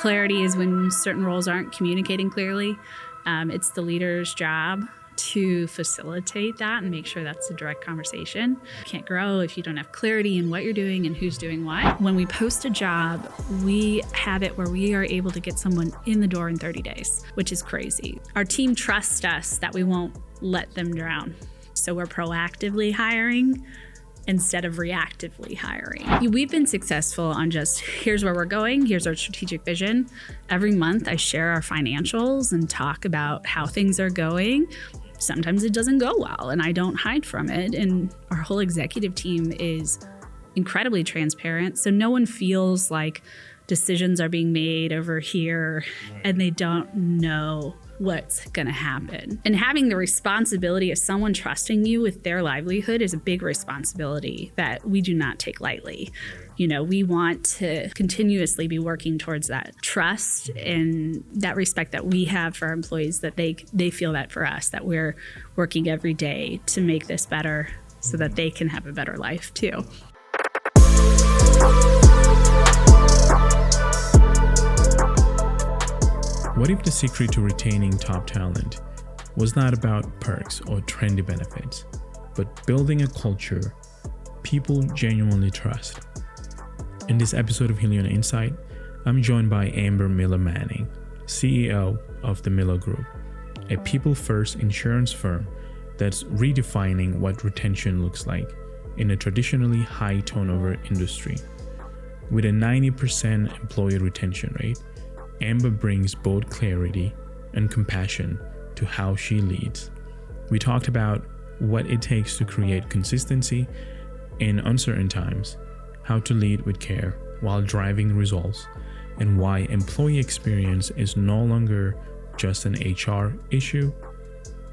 Clarity is when certain roles aren't communicating clearly. It's the leader's job to facilitate that and make sure that's a direct conversation. You can't grow if you don't have clarity in what you're doing and who's doing what. When we post a job, we have it where we are able to get someone in the door in 30 days, which is crazy. Our team trusts us that we won't let them drown. So we're proactively hiring instead of reactively hiring. We've been successful on just, here's where we're going, here's our strategic vision. Every month I share our financials and talk about how things are going. Sometimes it doesn't go well and I don't hide from it. And our whole executive team is incredibly transparent. So no one feels like decisions are being made over here and they don't know what's going to happen. And having the responsibility of someone trusting you with their livelihood is a big responsibility that we do not take lightly. You know, we want to continuously be working towards that trust and that respect that we have for our employees, that they feel that for us, that we're working every day to make this better so that they can have a better life too. What if the secret to retaining top talent was not about perks or trendy benefits, but building a culture people genuinely trust? In this episode of Helion Insight, I'm joined by Amber Miller Manning, CEO of the Miller Group, a people-first insurance firm that's redefining what retention looks like in a traditionally high turnover industry. With a 90% employee retention rate, Amber brings both clarity and compassion to how she leads. We talked about what it takes to create consistency in uncertain times, how to lead with care while driving results, and why employee experience is no longer just an HR issue,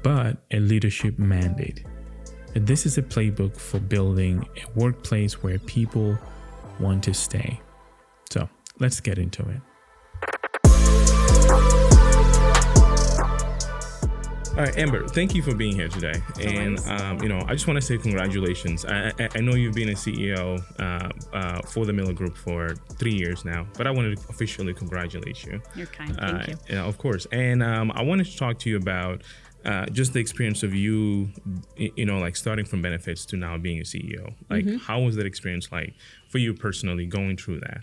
but a leadership mandate. And this is a playbook for building a workplace where people want to stay. So let's get into it. All right, Amber, thank you for being here today. And, I just want to say congratulations. I know you've been a CEO for the Miller Group for 3 years now, but I wanted to officially congratulate you. You're kind. Thank you. Yeah, of course. And I wanted to talk to you about just the experience of you, like starting from benefits to now being a CEO. Like, how was that experience like for you personally going through that?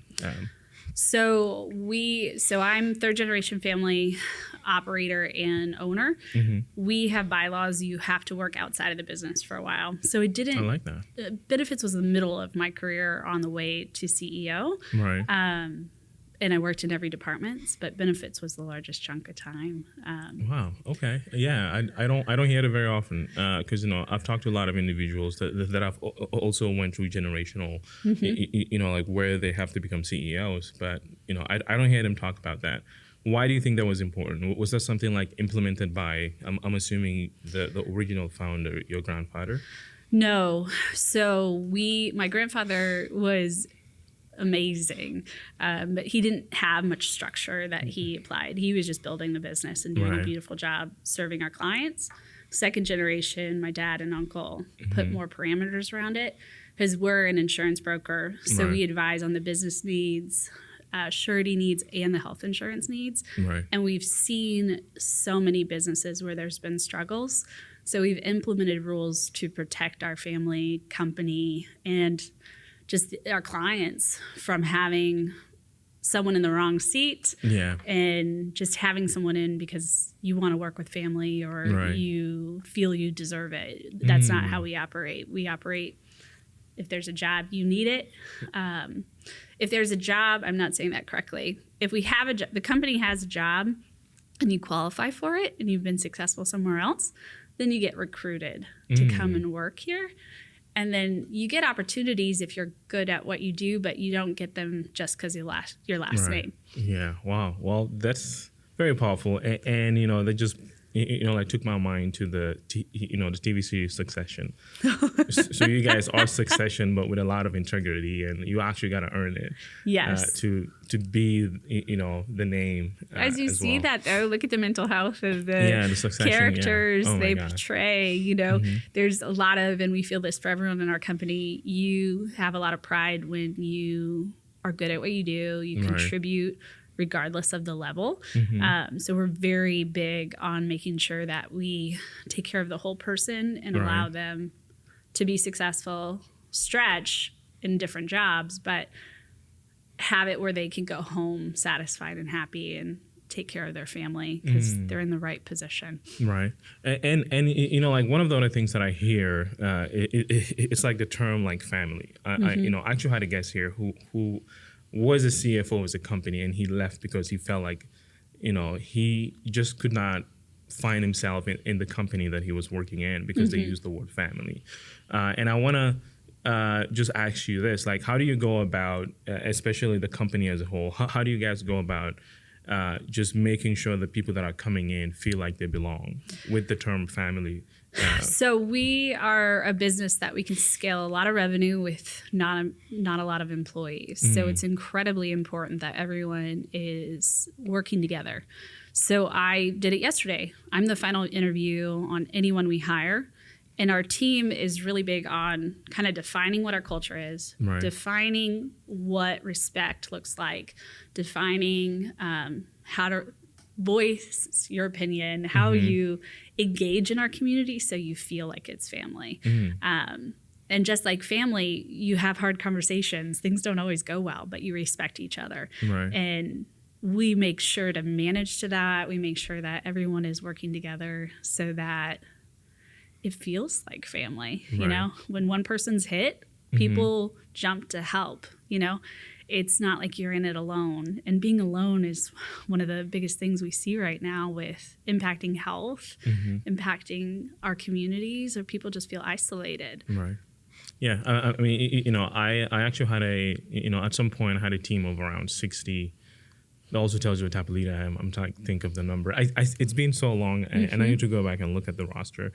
So I'm third generation family operator and owner. We have bylaws. You have to work outside of the business for a while. So it didn't. I like that. Benefits was the middle of my career on the way to CEO. Right. And I worked in every department, but benefits was the largest chunk of time. Wow. Okay. Yeah. I don't hear it very often because I've talked to a lot of individuals that I've also went through generational, like where they have to become CEOs, but I don't hear them talk about that. Why do you think that was important? Was that something like implemented by I'm assuming the original founder, your grandfather? No. So my grandfather was amazing, but he didn't have much structure that he applied. He was just building the business and doing a beautiful job serving our clients. Second generation, my dad and uncle put more parameters around it because we're an insurance broker, so we advise on the business needs, surety needs, and the health insurance needs. And we've seen so many businesses where there's been struggles, so we've implemented rules to protect our family, company, and just our clients from having someone in the wrong seat and just having someone in because you want to work with family or you feel you deserve it. That's not how we operate. We operate, if there's a job, you need it. If there's a job, I'm not saying that correctly. If we have the company has a job and you qualify for it and you've been successful somewhere else, then you get recruited to come and work here. And then you get opportunities if you're good at what you do, but you don't get them just because your last name. Yeah. Wow. Well, that's very powerful. And that just, like took my mind to the TV series Succession. So you guys are Succession, but with a lot of integrity, and you actually got to earn it. Yes. To be, the name. As you see that though, look at the mental health of the characters they portray. There's a lot of, and we feel this for everyone in our company. You have a lot of pride when you are good at what you do. You contribute regardless of the level. Mm-hmm. So we're very big on making sure that we take care of the whole person and allow them to be successful, stretch in different jobs, but have it where they can go home satisfied and happy and take care of their family because they're in the right position. Right. And you know, like one of the other things that I hear, it's like the term like family. I you know, I actually had a guest here who was a CFO of a company, and he left because he felt like, you know, he just could not find himself in the company that he was working in because they used the word family. And I want to just ask you this, like, how do you go about, especially the company as a whole, how do you guys go about just making sure that people that are coming in feel like they belong with the term family? So we are a business that we can scale a lot of revenue with not a lot of employees. So it's incredibly important that everyone is working together. So I did it yesterday. I'm the final interview on anyone we hire. And our team is really big on kind of defining what our culture is, defining what respect looks like, defining how to voice your opinion, how you engage in our community so you feel like it's family. And just like family, you have hard conversations. Things don't always go well, but you respect each other. And we make sure to manage to that. We make sure that everyone is working together so that it feels like family. You know, when one person's hit, people jump to help. You know, it's not like you're in it alone. And being alone is one of the biggest things we see right now with impacting health, impacting our communities, or people just feel isolated. Yeah, I mean, you know, I actually had at some point I had a team of around 60. That also tells you what type of leader I am. I'm trying to think of the number. It's been so long, and I need to go back and look at the roster.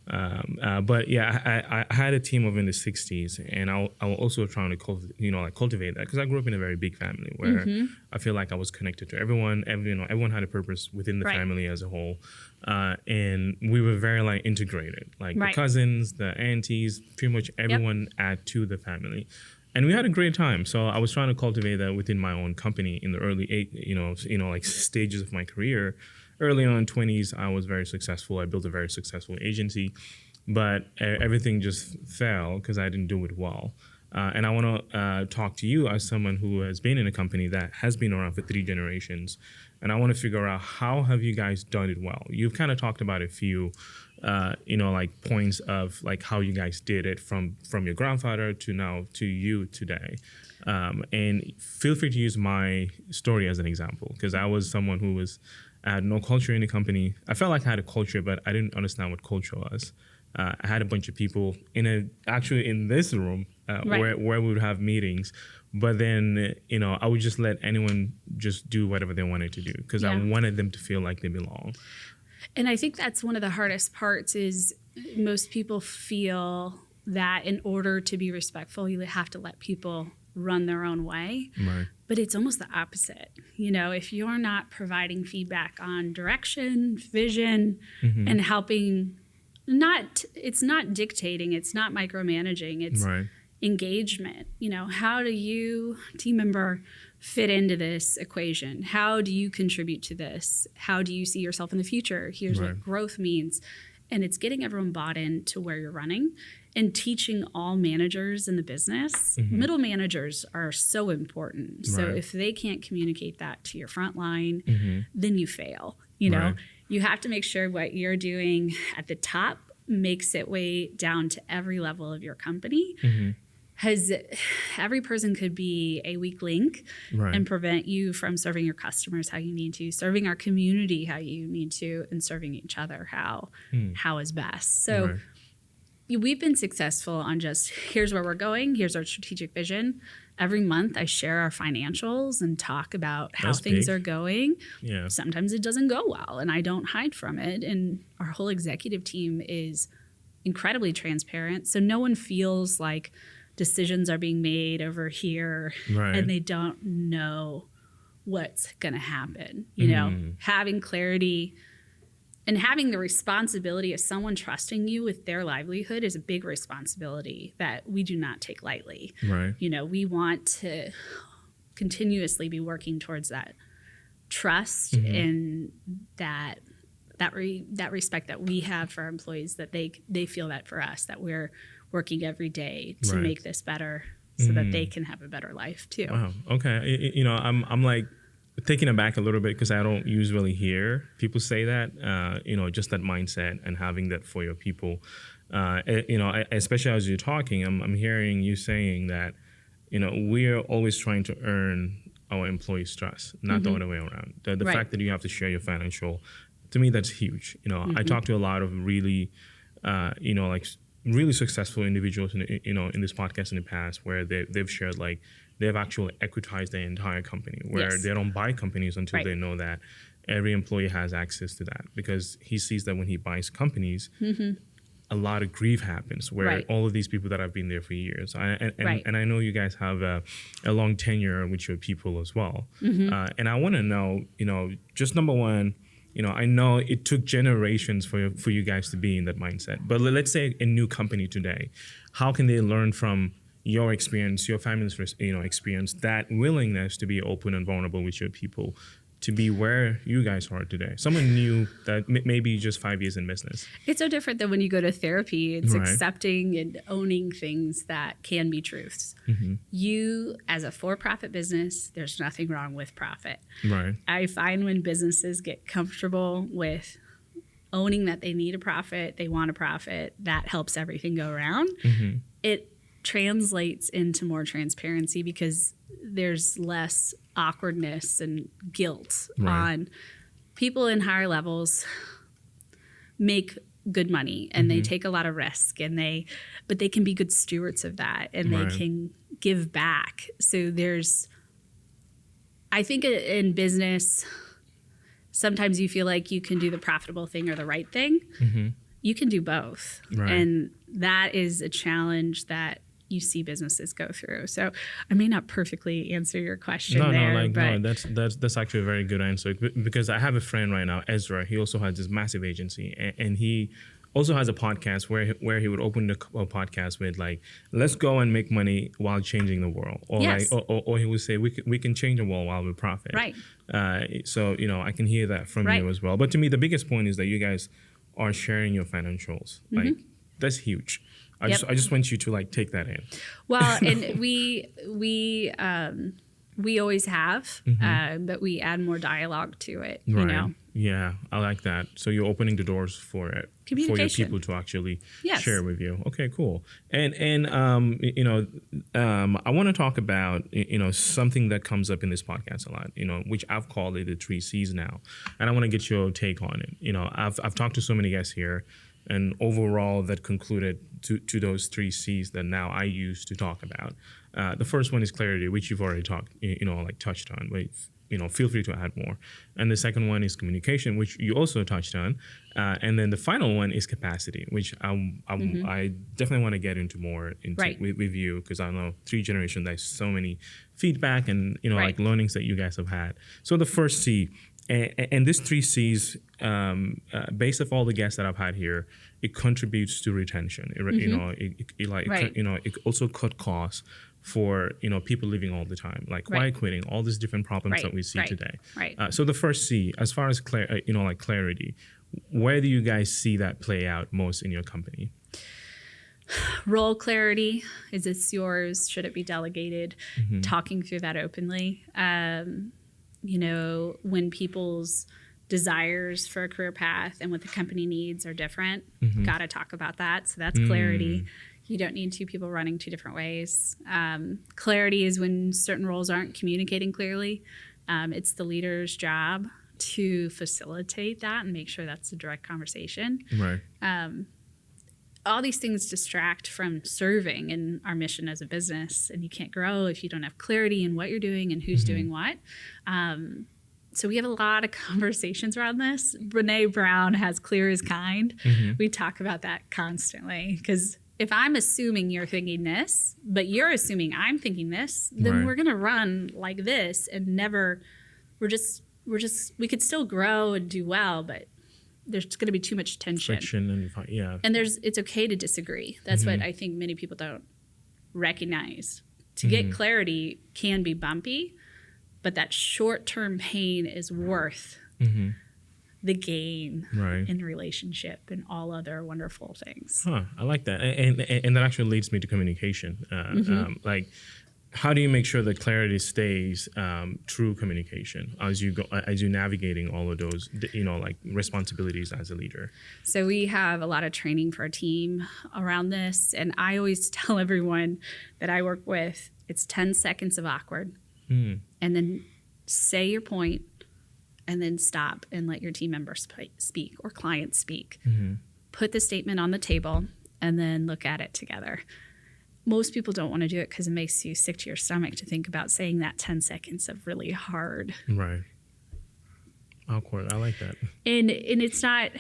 But yeah, I had a team of in the 60s, and I was also trying to cultivate that because I grew up in a very big family where I feel like I was connected to everyone. Everyone had a purpose within the family as a whole, and we were very like integrated, like the cousins, the aunties, pretty much everyone add to the family. And we had a great time. So I was trying to cultivate that within my own company in the early like stages of my career. Early on in 20s, I was very successful. I built a very successful agency, but everything just fell because I didn't do it well. And I want to talk to you as someone who has been in a company that has been around for 3 generations. And I want to figure out, how have you guys done it well? You've kind of talked about a few like points of like how you guys did it from your grandfather to now to you today. And feel free to use my story as an example, because I was someone who had no culture in the company. I felt like I had a culture, but I didn't understand what culture was. I had a bunch of people actually in this room where we would have meetings, but then, I would just let anyone just do whatever they wanted to do because I wanted them to feel like they belong. And I think that's one of the hardest parts is most people feel that in order to be respectful, you have to let people run their own way. But it's almost the opposite. If you're not providing feedback on direction, vision, and helping, it's not dictating, it's not micromanaging, it's engagement. How do you, team member, fit into this equation? How do you contribute to this? How do you see yourself in the future? Here's what growth means. And it's getting everyone bought into where you're running and teaching all managers in the business. Middle managers are so important. So if they can't communicate that to your front line, then you fail. You have to make sure what you're doing at the top makes it way down to every level of your company. Because every person could be a weak link and prevent you from serving your customers how you need to, serving our community how you need to, and serving each other how is best. So we've been successful on just, here's where we're going, here's our strategic vision. Every month I share our financials and talk about how things are going. Sometimes it doesn't go well and I don't hide from it. And our whole executive team is incredibly transparent. So no one feels like decisions are being made over here and they don't know what's going to happen. Having clarity and having the responsibility of someone trusting you with their livelihood is a big responsibility that we do not take lightly. We want to continuously be working towards that trust and that respect that we have for our employees, that they feel that for us, that we're working every day to make this better so that they can have a better life too. Wow. Okay. I'm like taken aback a little bit because I don't usually hear people say that, just that mindset and having that for your people. Especially as you're talking, I'm hearing you saying that, we're always trying to earn our employees' trust, not the other way around. The fact that you have to share your financial, to me, that's huge. I talk to a lot of really, really successful individuals in this podcast in the past where they've shared like they've actually equitized their entire company, where they don't buy companies until they know that every employee has access to that, because he sees that when he buys companies, a lot of grief happens where all of these people that have been there for years. And I know you guys have a long tenure with your people as well. And I want to know, just number one, I know it took generations for you guys to be in that mindset. But let's say a new company today, how can they learn from your experience, your family's experience, that willingness to be open and vulnerable with your people, to be where you guys are today? Someone new that maybe just 5 years in business. It's so different than when you go to therapy. It's accepting and owning things that can be truths. You, as a for-profit business, there's nothing wrong with profit. I find when businesses get comfortable with owning that they need a profit, they want a profit, that helps everything go around. It translates into more transparency because there's less awkwardness and guilt on people in higher levels. Make good money and they take a lot of risk but they can be good stewards of that, and they can give back. So I think in business, sometimes you feel like you can do the profitable thing or the right thing. You can do both. And that is a challenge that you see businesses go through. So I may not perfectly answer your question that's actually a very good answer, because I have a friend right now, Ezra. He also has this massive agency, and he also has a podcast where he would open the podcast with like, let's go and make money while changing the world, or or he would say we can change the world while we profit. So I can hear that from you as well. But to me, the biggest point is that you guys are sharing your financials. Like, that's huge. I just want you to like take that in. Well, and we always have, but we add more dialogue to it. Yeah, I like that. So you're opening the doors for it, for your people to actually share with you. Okay, cool. And I want to talk about something that comes up in this podcast a lot. Which I've called it the 3 C's now, and I want to get your take on it. I've talked to so many guests here, and overall that concluded to those 3 C's that now I use to talk about. The first one is clarity, which you've already touched on. But feel free to add more. And the second one is communication, which you also touched on. And then the final one is capacity, which I definitely want to get into more with you, because I know 3 generations, there's so many feedback and like learnings that you guys have had. So the first C, and this 3 C's, based off all the guests that I've had here, it contributes to retention. It also cut costs for people leaving all the time, like quiet quitting, all these different problems that we see today. So the first C, as far as clarity, where do you guys see that play out most in your company? Role clarity. Is this yours? Should it be delegated? Talking through that openly. When people's desires for a career path and what the company needs are different, got to talk about that. So that's clarity. You don't need 2 people running 2 different ways. Clarity is when certain roles aren't communicating clearly. It's the leader's job to facilitate that and make sure that's a direct conversation. All these things distract from serving in our mission as a business, and you can't grow if you don't have clarity in what you're doing and who's doing what. So we have a lot of conversations around this. Brené Brown has Clear as Kind. We talk about that constantly, because if I'm assuming you're thinking this, but you're assuming I'm thinking this, then we're going to run like this and never, we could still grow and do well, but there's going to be too much tension. And it's okay to disagree. That's what I think many people don't recognize. To get clarity can be bumpy, but that short-term pain is worth the gain in relationship and all other wonderful things. I like that. And that actually leads me to communication. Like, how do you make sure that clarity stays through communication as you're navigating all of those, like responsibilities as a leader? So we have a lot of training for our team around this. And I always tell everyone that I work with, it's 10 seconds of awkward. And then say your point and then stop and let your team members speak or clients speak. Put the statement on the table and then look at it together. Most people don't want to do it because it makes you sick to your stomach to think about saying that 10 seconds of really hard. Right. Awkward. I like that. And it's not,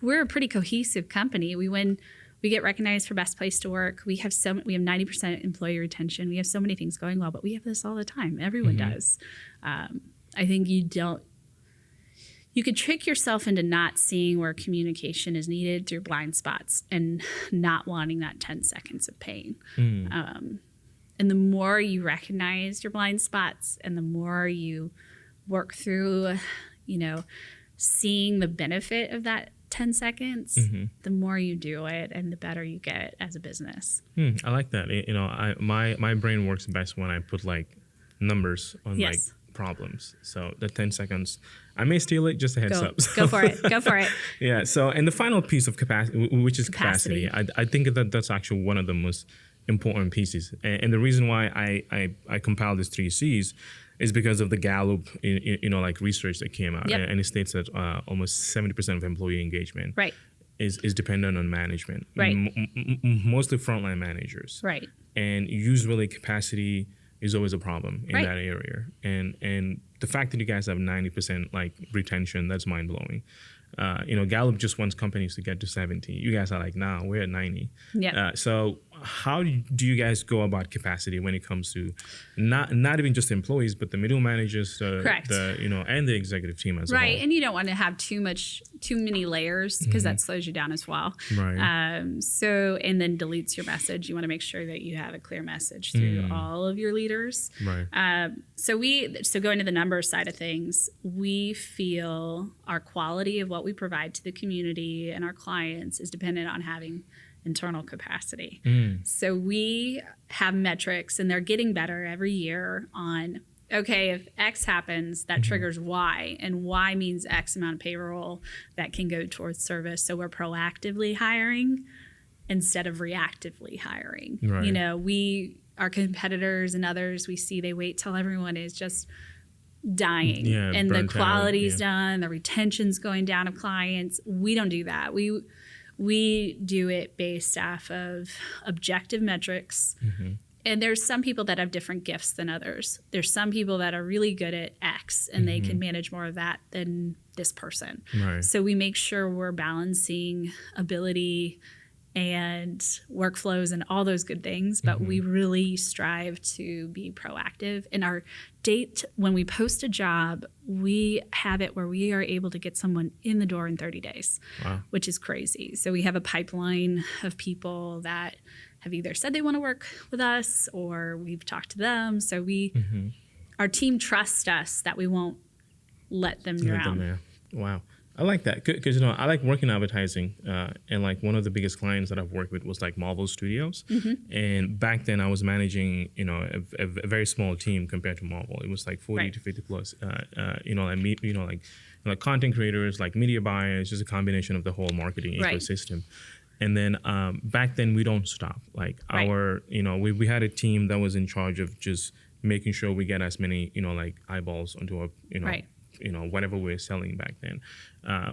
we're a pretty cohesive company. We get recognized for best place to work. We have 90% employee retention. We have so many things going well, but we have this all the time. Everyone does. I think you could trick yourself into not seeing where communication is needed through blind spots and not wanting that 10 seconds of pain. And the more you recognize your blind spots and the more you work through, seeing the benefit of that 10 seconds, the more you do it and the better you get as a business. I like that. My brain works best when I put like numbers on like problems. So the 10 seconds, I may steal it, just a heads up. Go for it. Go for it. Yeah. So, and the final piece of capacity, which is capacity. I think that's actually one of the most important pieces. And the reason why I compiled these 3 C's is because of the Gallup, like research that came out. And it states that almost 70% of employee engagement is dependent on management. Mostly frontline managers. Right. And usually capacity is always a problem in that area. And the fact that you guys have 90% like retention, that's mind blowing. Gallup just wants companies to get to 70. You guys are like, nah, we're at 90. Yeah. So how do you guys go about capacity when it comes to not even just employees, but the middle managers, and the executive team as well? Right. And you don't want to have too many layers because that slows you down as well. Right. And then deletes your message. You want to make sure that you have a clear message through all of your leaders. Right. So going to the numbers side of things, we feel our quality of what we provide to the community and our clients is dependent on having internal capacity. So we have metrics and they're getting better every year on, okay, if X happens, that triggers Y, and Y means X amount of payroll that can go towards service. So we're proactively hiring instead of reactively hiring. Right. Our competitors and others, we see they wait till everyone is just dying and the quality's done, the retention's going down of clients. We don't do that. We do it based off of objective metrics. And there's some people that have different gifts than others. There's some people that are really good at X and they can manage more of that than this person. Right. So we make sure we're balancing ability and workflows and all those good things, but we really strive to be proactive. In our date, when we post a job, we have it where we are able to get someone in the door in 30 days, which is crazy. So we have a pipeline of people that have either said they want to work with us or we've talked to them. So our team trusts us that we won't let them drown. Wow. I like that because I like working in advertising, and like one of the biggest clients that I've worked with was like Marvel Studios, and back then I was managing a very small team compared to Marvel. It was like 40 to 50 plus, like content creators, like media buyers, just a combination of the whole marketing ecosystem. And then back then we don't stop. Like we had a team that was in charge of just making sure we get as many like eyeballs onto our whatever we're selling back then,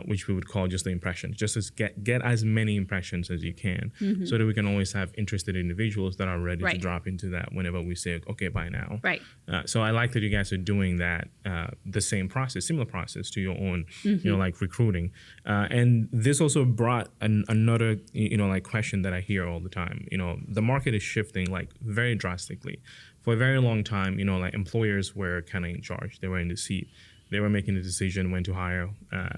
which we would call just the impressions, just as get as many impressions as you can, so that we can always have interested individuals that are ready to drop into that whenever we say, okay, buy now. Right. So I like that you guys are doing that, the same process, similar process to your own, like recruiting. And this also brought another, like question that I hear all the time. The market is shifting like very drastically. For a very long time, like employers were kind of in charge. They were in the seat. They were making the decision when to hire.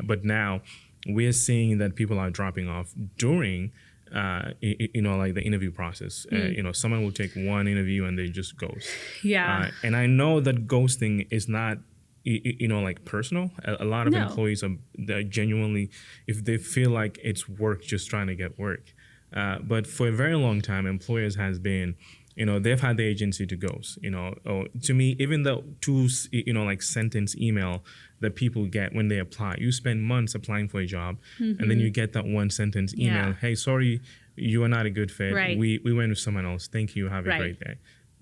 But now we're seeing that people are dropping off during like the interview process. Someone will take one interview and they just ghost. Yeah. And I know that ghosting is not, like personal. A lot of employees they're genuinely, if they feel like it's work, just trying to get work. But for a very long time, employers has been, they've had the agency to ghost. To me, even the two, like sentence email that people get when they apply, you spend months applying for a job, and then you get that one sentence email. Yeah. Hey, sorry, you are not a good fit. Right. We went with someone else. Thank you. Have a great day.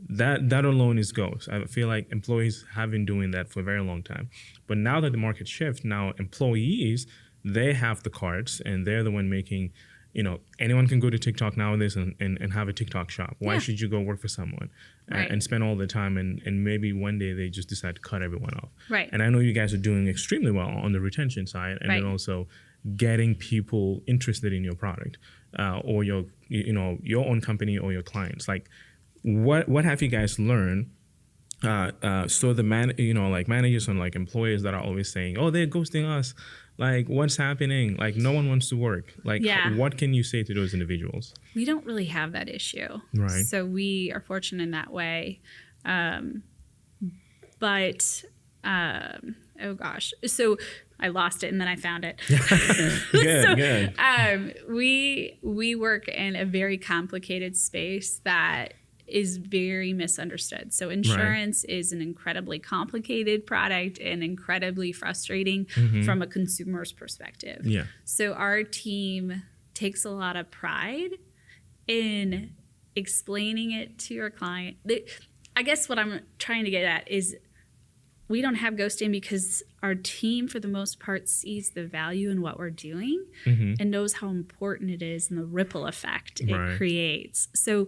That alone is ghost. I feel like employees have been doing that for a very long time. But now that the market shifts, now employees, they have the cards and they're the one making, anyone can go to TikTok nowadays and have a TikTok shop. Why should you go work for someone and spend all the time and maybe one day they just decide to cut everyone off. Right. And I know you guys are doing extremely well on the retention side and then also getting people interested in your product or your own company or your clients. Like, what have you guys learned? So the managers and like employers that are always saying, oh, they're ghosting us. Like, what's happening? Like, no one wants to work. Like, what can you say to those individuals? We don't really have that issue. Right. So we are fortunate in that way. Oh gosh. So I lost it and then I found it. Good. We work in a very complicated space that is very misunderstood. So insurance is an incredibly complicated product and incredibly frustrating from a consumer's perspective. Yeah. So our team takes a lot of pride in explaining it to your client. I guess what I'm trying to get at is we don't have ghosting because our team, for the most part, sees the value in what we're doing and knows how important it is and the ripple effect it creates. So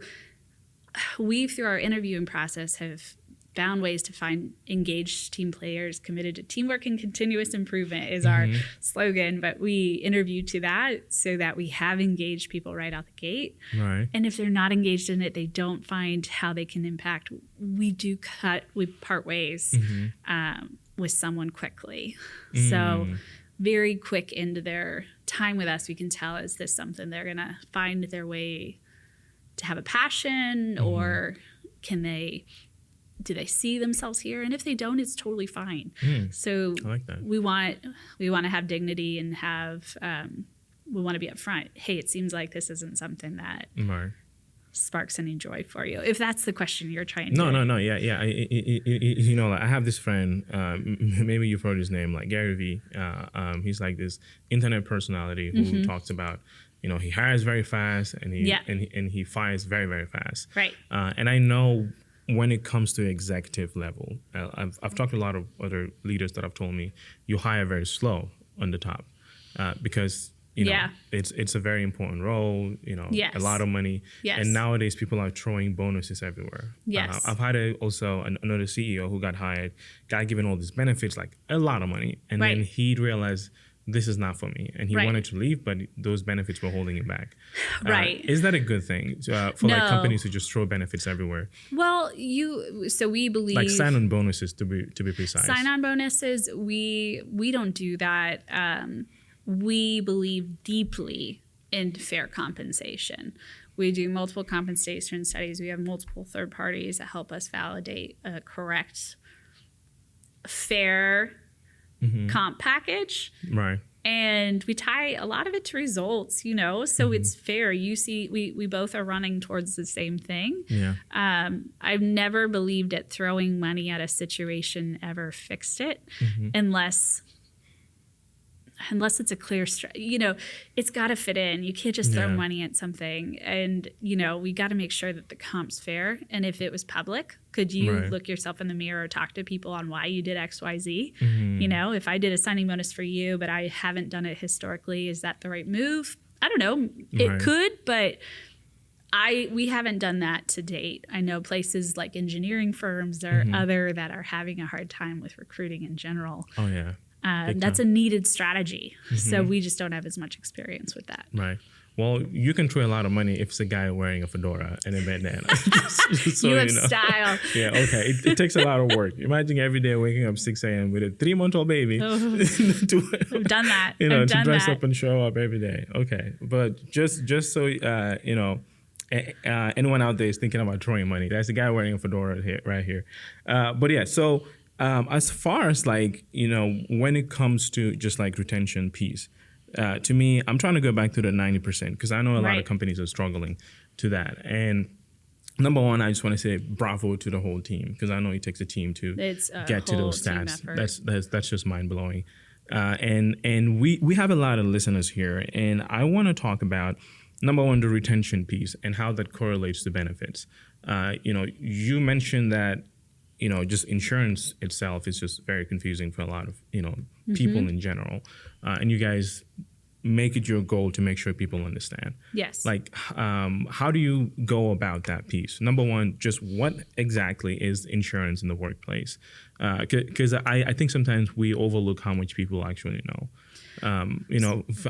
we, through our interviewing process, have found ways to find engaged team players committed to teamwork and continuous improvement is our slogan. But we interview to that so that we have engaged people right out the gate. Right. And if they're not engaged in it, they don't find how they can impact. We part ways with someone quickly. So very quick into their time with us, we can tell, is this something they're going to find their way to have a passion, or do they see themselves here? And if they don't, it's totally fine. So I like that. we want to have dignity and have we want to be upfront. Hey, it seems like this isn't something that sparks any joy for you. If that's the question you're trying to. No. Yeah. I have this friend. Maybe you've heard his name, like Gary Vee. He's like this internet personality who talks about, he hires very fast and he fires very, very fast. Right. And I know when it comes to executive level, I've talked to a lot of other leaders that have told me you hire very slow on the top because it's a very important role. A lot of money. Yes. And nowadays people are throwing bonuses everywhere. Yes. I've had another CEO who got hired, got given all these benefits, like a lot of money, and then he realized, this is not for me, and he wanted to leave, but those benefits were holding him back. Is that a good thing for like companies to just throw benefits everywhere? Well, we believe, like sign-on bonuses to be precise. Sign-on bonuses, we don't do that. We believe deeply in fair compensation. We do multiple compensation studies. We have multiple third parties that help us validate a correct, fair comp package. Right. And we tie a lot of it to results, so it's fair. You see, we both are running towards the same thing. Yeah. I've never believed that throwing money at a situation ever fixed it unless it's a clear it's got to fit in. You can't just throw money at something. And, we got to make sure that the comp's fair. And if it was public, could you look yourself in the mirror or talk to people on why you did X, Y, Z? If I did a signing bonus for you, but I haven't done it historically, is that the right move? I don't know. It could, but we haven't done that to date. I know places like engineering firms or other that are having a hard time with recruiting in general. Oh, yeah. That's a needed strategy. So we just don't have as much experience with that. Right. Well, you can throw a lot of money if it's a guy wearing a fedora and a bandana. Just so you have style. Yeah, okay. It takes a lot of work. Imagine every day waking up 6 a.m. with a 3-month-old baby. Oh, I've done that. To dress up and show up every day. Okay, but just so anyone out there is thinking about throwing money, that's a guy wearing a fedora here, right here. But yeah, so as far as like, when it comes to just like retention piece, to me, I'm trying to go back to the 90% because I know a lot of companies are struggling to that. And number one, I just want to say bravo to the whole team because I know it takes a team to get to those stats. That's just mind blowing. And we have a lot of listeners here, and I want to talk about number one, the retention piece and how that correlates to benefits. You mentioned that just insurance itself is just very confusing for a lot of people in general, and you guys make it your goal to make sure people understand. Yes. Like, how do you go about that piece? Number one, just what exactly is insurance in the workplace? Because I think sometimes we overlook how much people actually know.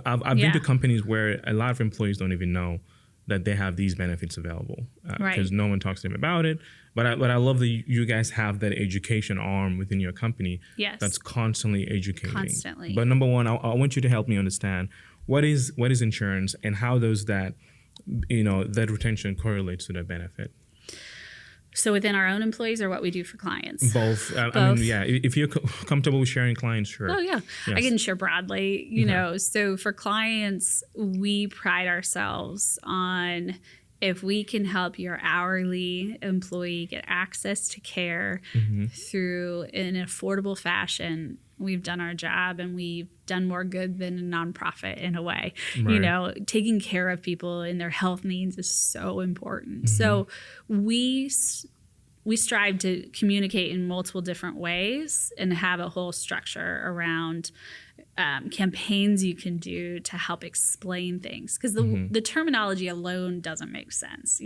I've been to companies where a lot of employees don't even know that they have these benefits available because no one talks to them about it. But I love that you guys have that education arm within your company that's constantly educating. Constantly. But number one, I want you to help me understand what is insurance and how does that that retention correlates to that benefit. So within our own employees or what we do for clients? Both. I mean, yeah, if you're comfortable with sharing clients, sure. Oh, yeah. Yes. I can share broadly, you know. So for clients, we pride ourselves on if we can help your hourly employee get access to care through an affordable fashion, we've done our job and we've done more good than a nonprofit in a way. Right. Taking care of people and their health needs is so important. So we strive to communicate in multiple different ways and have a whole structure around campaigns you can do to help explain things. Because the terminology alone doesn't make sense.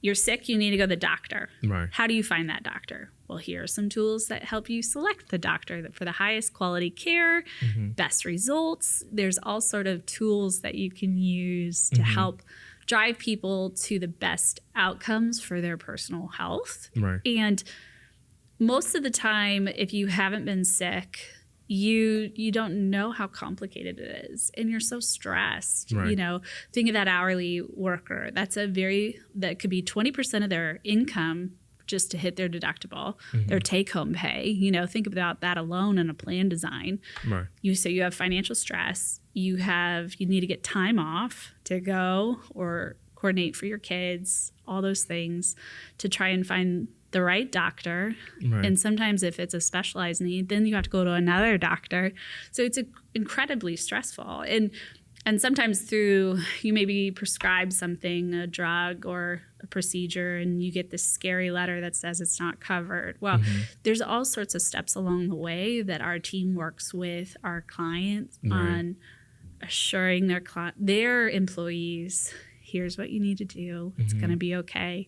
You're sick, you need to go to the doctor. Right. How do you find that doctor? Well, here are some tools that help you select the doctor for the highest quality care, best results. There's all sort of tools that you can use to help drive people to the best outcomes for their personal health. Right. And most of the time, if you haven't been sick, you don't know how complicated it is, and you're so stressed. Right. Think of that hourly worker. That could be 20% of their income just to hit their deductible, their take-home pay. Think about that alone in a plan design. Right. So you have financial stress. You need to get time off to go or coordinate for your kids, all those things to try and find the right doctor. Right. And sometimes if it's a specialized need, then you have to go to another doctor. So it's incredibly stressful. And sometimes you maybe prescribe something, a drug or a procedure, and you get this scary letter that says it's not covered. Well, there's all sorts of steps along the way that our team works with our clients on assuring their employees, here's what you need to do. It's going to be okay.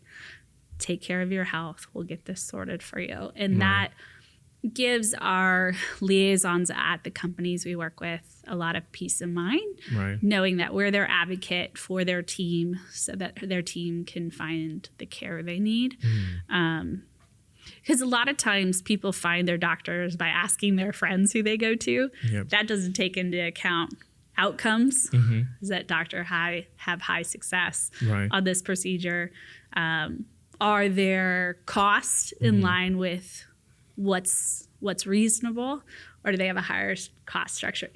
Take care of your health. We'll get this sorted for you. And that gives our liaisons at the companies we work with a lot of peace of mind, knowing that we're their advocate for their team so that their team can find the care they need. Because a lot of times people find their doctors by asking their friends who they go to. Yep. That doesn't take into account outcomes. Does that doctor have high success on this procedure? Are their costs in line with what's reasonable, or do they have a higher cost structure?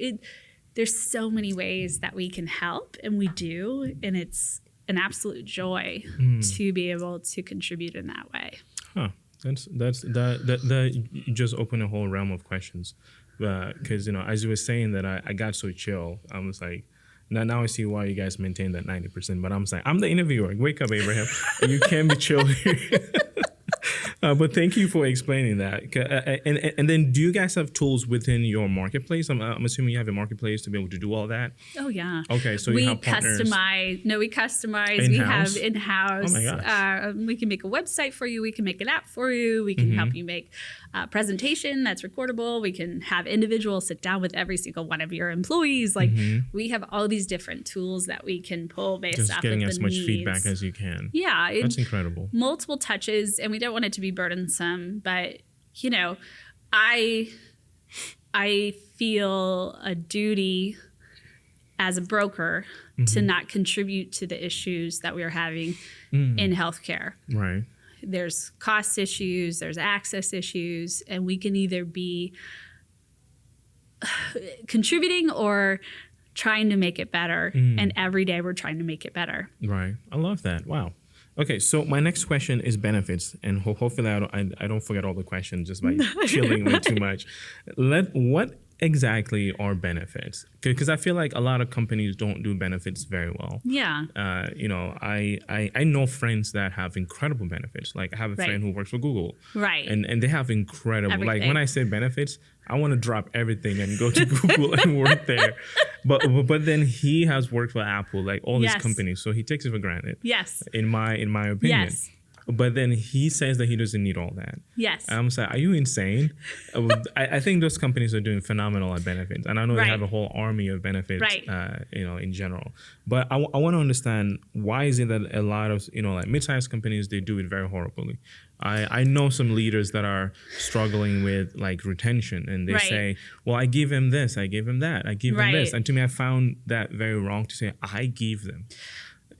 There's so many ways that we can help, and we do, and it's an absolute joy to be able to contribute in that way. That you just opened a whole realm of questions, because as you were saying that, I got so chill. I was like, now I see why you guys maintain that 90%. But I'm saying, I'm the interviewer. Wake up, Abraham. You can't be chill here. But thank you for explaining that. And then, do you guys have tools within your marketplace? I'm assuming you have a marketplace to be able to do all that. Oh yeah. Okay, so you have partners. We customize. In-house? We have in-house. Oh my gosh. We can make a website for you. We can make an app for you. We can help you make presentation that's recordable. We can have individuals sit down with every single one of your employees. Like we have all these different tools that we can pull based Just off getting of as the much needs. feedback as you can. Yeah. That's incredible. Multiple touches, and we don't want it to be burdensome, but you know, I feel a duty as a broker to not contribute to the issues that we are having in healthcare. Right. There's cost issues, there's access issues, and we can either be contributing or trying to make it better. And every day we're trying to make it better. Right. I love that. Wow. Okay, so my next question is benefits, and hopefully I don't forget all the questions just by chilling way too much. What exactly are benefits? Because I feel like a lot of companies don't do benefits very well. Yeah. I know friends that have incredible benefits. Like I have a friend who works for Google. Right. And they have incredible, Everything. like when I say benefits, I want to drop everything and go to Google and work there. But then he has worked for Apple, like all these companies, so he takes it for granted. Yes. In my opinion. Yes. But then he says that he doesn't need all that. Yes. I'm like, are you insane? I think those companies are doing phenomenal at benefits. And I know they have a whole army of benefits, in general. But I want to understand, why is it that a lot of, like mid-sized companies, they do it very horribly? I know some leaders that are struggling with like retention, and they say, well, I give him this, I give him that, I give him this. And to me, I found that very wrong to say, I give them.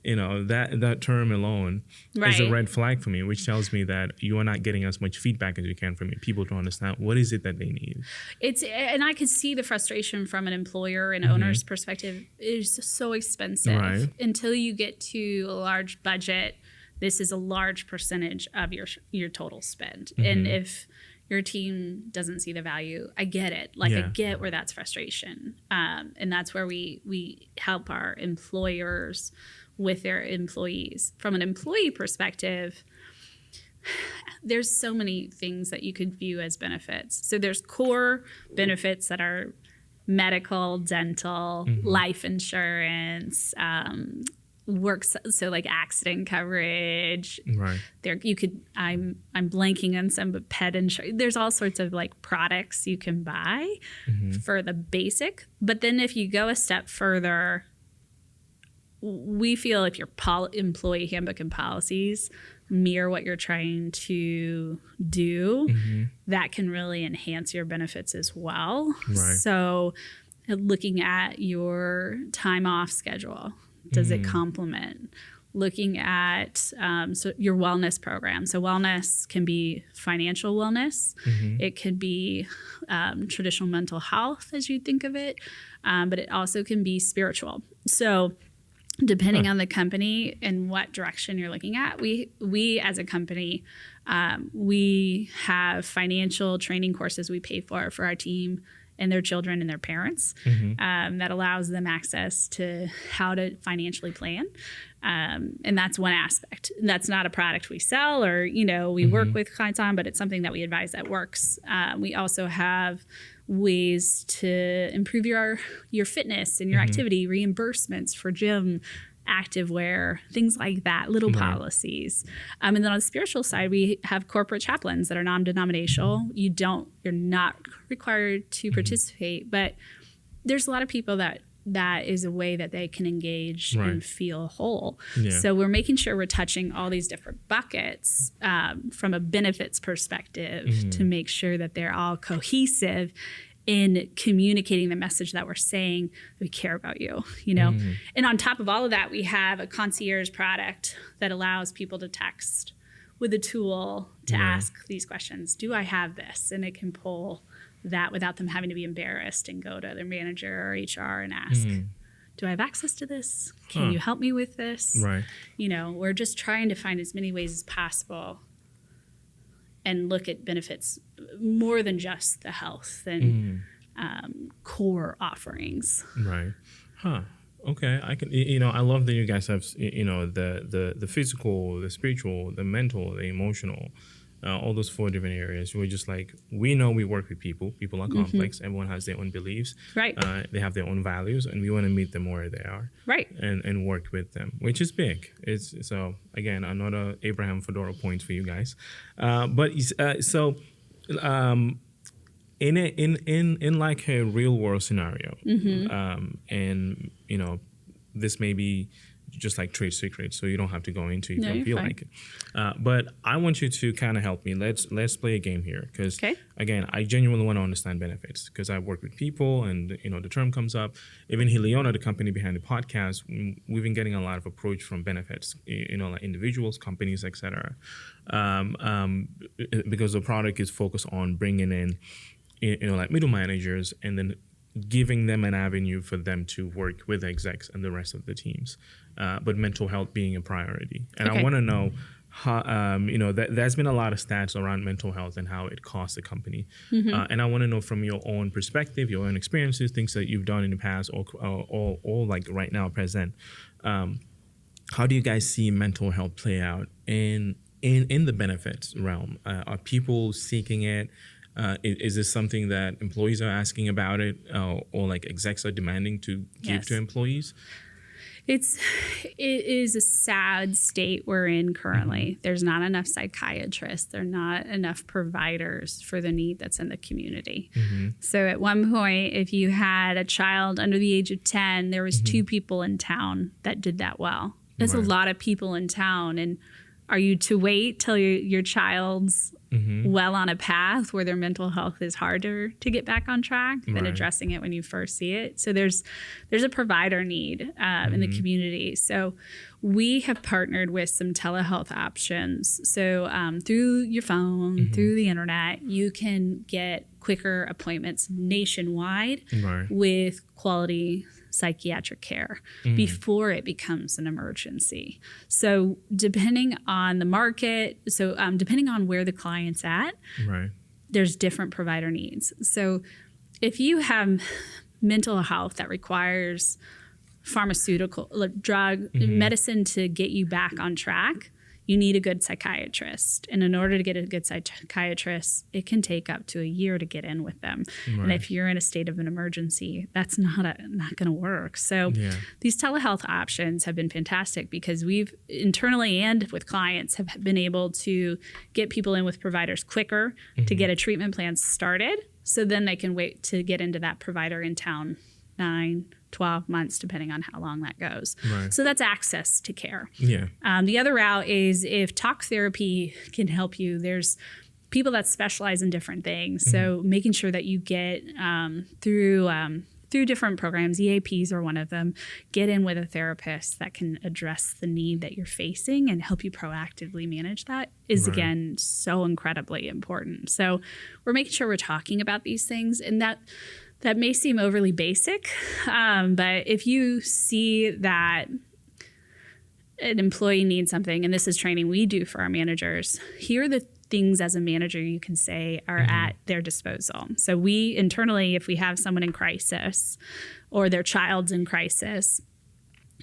That term alone is a red flag for me, which tells me that you are not getting as much feedback as you can from me. People don't understand what is it that they need. And I could see the frustration from an employer and owner's perspective. It's so expensive until you get to a large budget. This is a large percentage of your total spend. And if your team doesn't see the value, I get it. Like I get where that's frustration. And that's where we help our employers with their employees. From an employee perspective, there's so many things that you could view as benefits. So there's core benefits that are medical, dental, life insurance, works, so like accident coverage. Right. There you could I'm blanking on some, but pet insurance. There's all sorts of like products you can buy for the basic. But then if you go a step further, we feel if your employee handbook and policies mirror what you're trying to do, that can really enhance your benefits as well. Right. So looking at your time off schedule, does it complement? Looking at so your wellness program. So wellness can be financial wellness. It could be traditional mental health as you think of it, but it also can be spiritual. So depending on the company and what direction you're looking at, we as a company, we have financial training courses we pay for our team and their children and their parents, that allows them access to how to financially plan. And that's one aspect. That's not a product we sell or, we work with clients on, but it's something that we advise that works. We also have ways to improve your fitness and your activity, reimbursements for gym, activewear, things like that, little policies. And then on the spiritual side, we have corporate chaplains that are non-denominational. You're not required to participate, but there's a lot of people that is a way that they can engage and feel whole. So we're making sure we're touching all these different buckets from a benefits perspective to make sure that they're all cohesive in communicating the message that we're saying, we care about you, And on top of all of that, we have a concierge product that allows people to text with a tool to ask these questions. Do I have this? And it can pull that without them having to be embarrassed and go to their manager or HR and ask, do I have access to this? Can you help me with this? Right. We're just trying to find as many ways as possible and look at benefits more than just the health and core offerings. Right. Okay. I can. I love that you guys have. The physical, the spiritual, the mental, the emotional. All those 4 different areas. We're just like, we know we work with people. People are complex. Everyone has their own beliefs. Right. They have their own values, and we want to meet them where they are. Right. And work with them, which is big. So again, another Abraham Fedora point for you guys. So In like a real world scenario, and this may be just like trade secrets, so you don't have to go into it if you don't feel like it. But I want you to kind of help me. Let's play a game here, because again, I genuinely want to understand benefits, because I work with people, and the term comes up. Even Heliona, the company behind the podcast, we've been getting a lot of approach from benefits, like individuals, companies, etc. Because the product is focused on bringing in, like middle managers, and then giving them an avenue for them to work with execs and the rest of the teams, but mental health being a priority. And I want to know how, there's been a lot of stats around mental health and how it costs the company. And I want to know from your own perspective, your own experiences, things that you've done in the past, or like right now, present. How do you guys see mental health play out in the benefits realm? Are people seeking it? Is this something that employees are asking about it, or like execs are demanding to give to employees? It is a sad state we're in currently. There's not enough psychiatrists. There are not enough providers for the need that's in the community. So at one point, if you had a child under the age of 10, there was 2 people in town that did that well. There's a lot of people in town. And are you to wait till your child's well on a path where their mental health is harder to get back on track than addressing it when you first see it? So there's a provider need in the community. So we have partnered with some telehealth options. So through your phone, through the internet, you can get quicker appointments nationwide with quality psychiatric care before it becomes an emergency. So depending on the market, depending on where the client's at, there's different provider needs. So if you have mental health that requires pharmaceutical, medicine to get you back on track, you need a good psychiatrist. And in order to get a good psychiatrist, it can take up to a year to get in with them. And if you're in a state of an emergency, that's not going to work. So these telehealth options have been fantastic, because we've internally and with clients have been able to get people in with providers quicker to get a treatment plan started. So then they can wait to get into that provider in town 9-12 months, depending on how long that goes. So that's access to care. The other route is if talk therapy can help you. There's people that specialize in different things. So making sure that you get through different programs, EAPs are one of them, get in with a therapist that can address the need that you're facing and help you proactively manage that is, again, so incredibly important. So we're making sure we're talking about these things, and that may seem overly basic, but if you see that an employee needs something, and this is training we do for our managers, here are the things as a manager you can say are at their disposal. So we internally, if we have someone in crisis or their child's in crisis,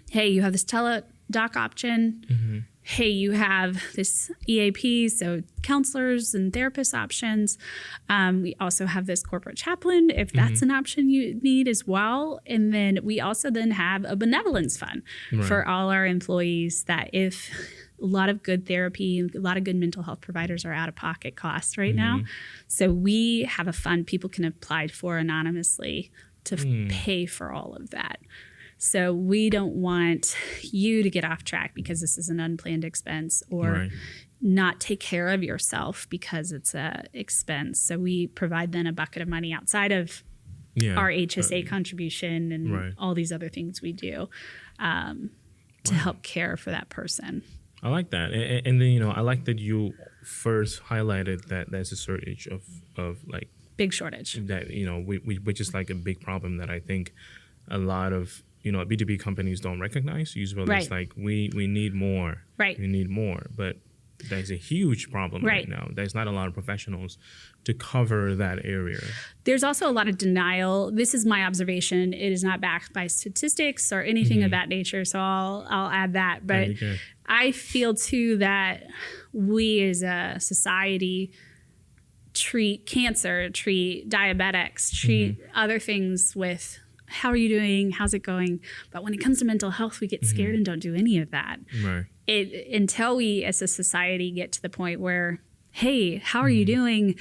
hey, you have this teledoc option. Hey, you have this EAP, so counselors and therapist options. We also have this corporate chaplain, if that's an option you need as well. And then we also then have a benevolence fund for all our employees, that if a lot of good therapy, a lot of good mental health providers are out of pocket costs right now. So we have a fund people can apply for anonymously to pay for all of that. So we don't want you to get off track because this is an unplanned expense, or not take care of yourself because it's a expense. So we provide then a bucket of money outside of our HSA contribution and all these other things we do to help care for that person. I like that. And then, I like that you first highlighted that there's a shortage of like big shortage that, which is like a big problem that I think a lot of B2B companies don't recognize. Usually it's like, we need more. We need more. But there's a huge problem right now. There's not a lot of professionals to cover that area. There's also a lot of denial. This is my observation. It is not backed by statistics or anything of that nature. So I'll add that. But I feel too that we as a society treat cancer, treat diabetics, treat other things with, how are you doing? How's it going? But when it comes to mental health, we get scared and don't do any of that. Until we as a society get to the point where, hey, how are you doing?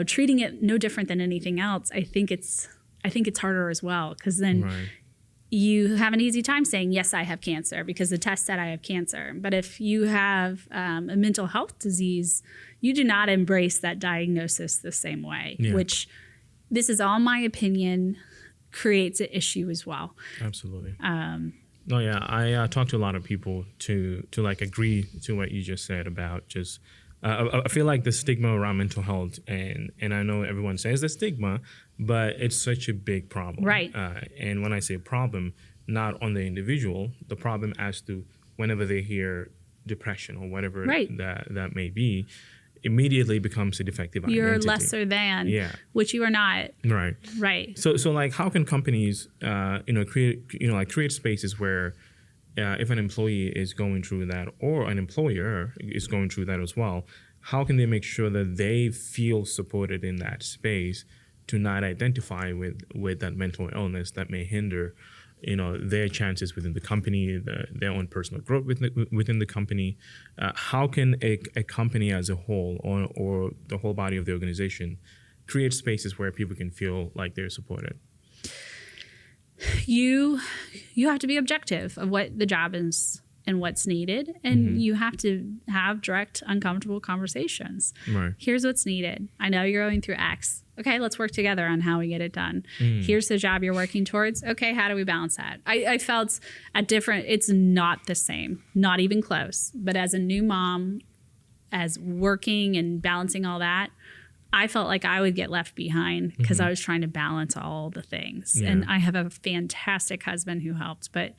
treating it no different than anything else, I think it's harder as well, because then Right. you have an easy time saying, yes, I have cancer, because the test said I have cancer. But if you have a mental health disease, you do not embrace that diagnosis the same way, Yeah. which, this is all my opinion, creates an issue as well. Absolutely. No, yeah, I talk to a lot of people to like agree to what you just said about just. I feel like the stigma around mental health, and I know everyone says the stigma, but it's such a big problem. Right. And when I say problem, not on the individual, the problem as to whenever they hear depression or whatever Right. that may be, immediately becomes a defective identity. You're lesser than, Yeah. which you are not. Right. Right. So like, how can companies, create spaces where, if an employee is going through that, or an employer is going through that as well, how can they make sure that they feel supported in that space to not identify with that mental illness that may hinder, their chances within the company, their own personal growth within the company? How can a company as a whole, or the whole body of the organization, create spaces where people can feel like they're supported? You have to be objective of what the job is and what's needed, and you have to have direct, uncomfortable conversations. Right. Here's what's needed. I know you're going through X. Okay, let's work together on how we get it done. Here's the job you're working towards. Okay, how do we balance that? I felt it's not the same, not even close. But as a new mom, as working and balancing all that, I felt like I would get left behind because I was trying to balance all the things. Yeah. And I have a fantastic husband who helped, but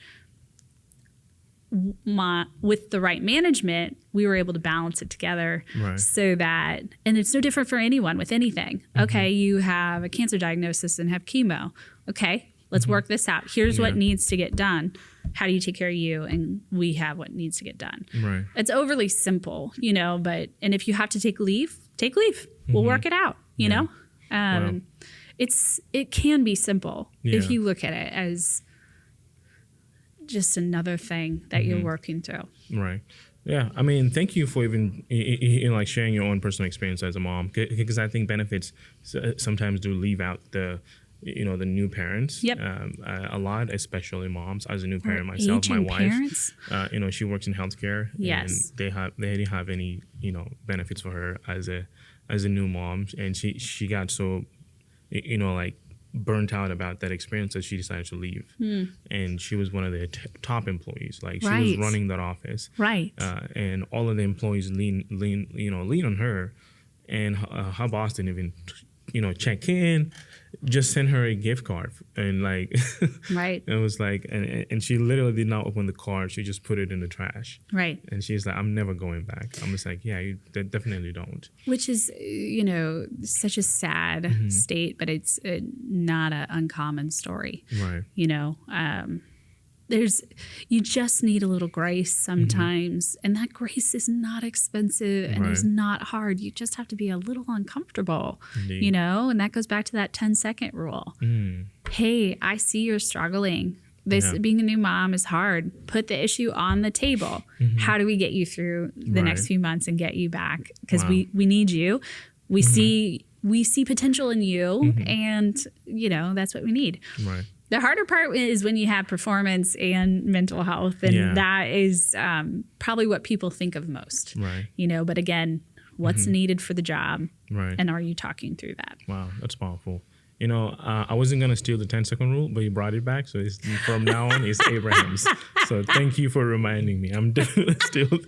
with the right management, we were able to balance it together. Right. So that, and it's no different for anyone with anything. Okay, you have a cancer diagnosis and have chemo. Okay, let's work this out. Here's what Yeah. needs to get done. How do you take care of you? And we have what needs to get done. Right. It's overly simple, but if you have to take leave, take leave. We'll work it out, you know? Wow. It can be simple if Yeah. you look at it as just another thing that you're working through. Right. Yeah. I mean, thank you for even like sharing your own personal experience as a mom, because I think benefits sometimes do leave out the new parents. Yep. A lot, especially moms. As a new parent myself, my Aging wife, parents. she works in healthcare. Yes. And they didn't have any benefits for her as a new mom, and she got so burnt out about that experience that she decided to leave. And she was one of the top employees. Like, she was Right. running that office. Right. And all of the employees lean on her, and her boss didn't even check in, just send her a gift card, and like Right. it was like, and she literally did not open the card. She just put it in the trash. Right. And she's like, I'm never going back. I'm just like, yeah, you definitely don't. Which is, such a sad state, but it's not an uncommon story. Right. You just need a little grace sometimes, and that grace is not expensive and is Right. not hard. You just have to be a little uncomfortable, Indeed. and that goes back to that 10-second rule. Hey, I see you're struggling. Yeah. Being a new mom is hard. Put the issue on the table. How do we get you through the next Right. few months and get you back? Because Wow. we need you. We see potential in you, and that's what we need. Right. The harder part is when you have performance and mental health, and Yeah. that is probably what people think of most. Right. But again, what's needed for the job, Right. and are you talking through that? Wow, that's powerful. I wasn't gonna steal the 10-second rule, but you brought it back. So from now on, it's Abraham's. So thank you for reminding me. I'm definitely still.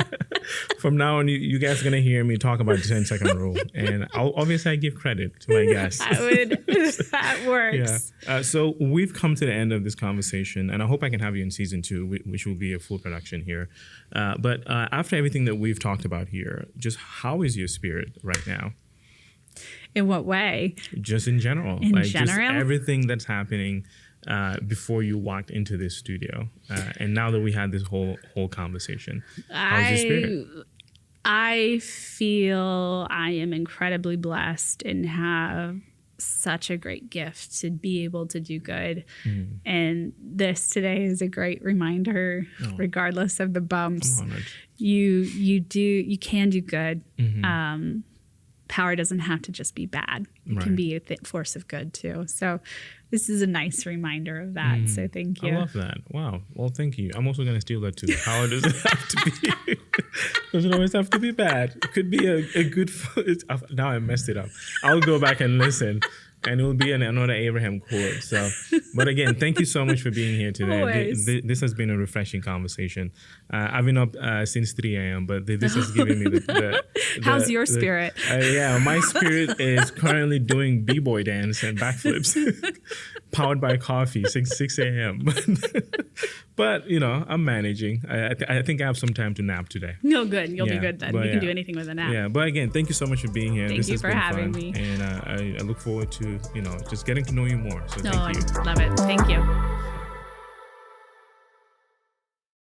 From now on, you guys are gonna hear me talk about the 10-second rule, and obviously I give credit to my guests. That works. Yeah. So we've come to the end of this conversation, and I hope I can have you in season 2, which will be a full production here. But after everything that we've talked about here, just how is your spirit right now? In what way? Just in general, In just general? everything that's happening before you walked into this studio, and now that we had this whole conversation, how's your spirit? I feel I am incredibly blessed and have such a great gift to be able to do good. And this today is a great reminder, regardless of the bumps, I'm honored. you can do good. power doesn't have to just be bad. It Right. can be a force of good too. So this is a nice reminder of that. So thank you. I love that. Wow. Well, thank you. I'm also going to steal that too. Power doesn't have to be, doesn't always have to be bad. It could be a good, now I messed it up. I'll go back and listen. And it will be another Abraham quote. So, but again, thank you so much for being here today. Always. This has been a refreshing conversation. I've been up since 3 a.m., but this has given me the How's your spirit? Yeah, my spirit is currently doing b-boy dance and backflips, powered by coffee, 6 a.m. But I'm managing. I think I have some time to nap today. No, good. You'll be Yeah, good then. but You can yeah. do anything with a nap. Yeah, but again, thank you so much for being here. Thank This you has for been having fun. me. And I look forward to just getting to know you more. So No, thank you. I love it. Thank you.